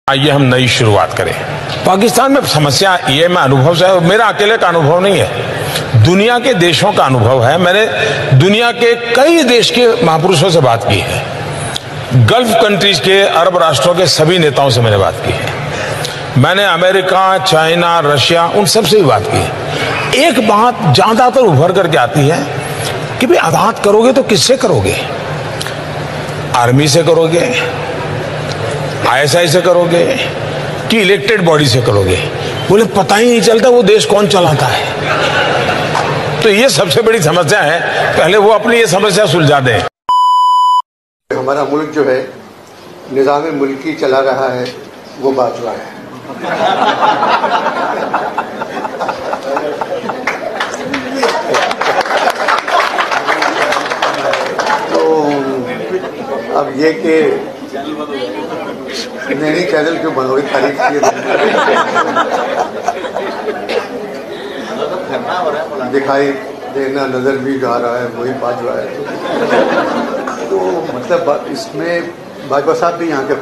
आइए हम नई शुरुआत करें। पाकिस्तान में समस्या ये मैं अनुभव से, मेरा अकेले का अनुभव नहीं है, दुनिया के देशों का अनुभव है। मैंने दुनिया के कई देश के महापुरुषों से बात की है, गल्फ कंट्रीज के, अरब राष्ट्रों के सभी नेताओं से मैंने बात की है। मैंने अमेरिका, चाइना, रशिया, उन सब से भी बात की है। एक बात ज्यादातर उभर करके आती है कि भाई आघात करोगे तो किससे करोगे? आर्मी से करोगे, आईएसआई से करोगे कि इलेक्टेड बॉडी से करोगे? बोले पता ही नहीं चलता वो देश कौन चलाता है। तो ये सबसे बड़ी समस्या है, पहले वो अपनी ये समस्या सुलझा दें। हमारा मुल्क जो है निज़ाम मुल्की चला रहा है, वो बाजवा है। तो अब ये कि नई चैनल क्यों बंद हो गई, तारीफ की दिखाई देना नजर भी जा रहा है, वही बाजवा है। तो मतलब इसमें भाजपा साहब भी यहाँ के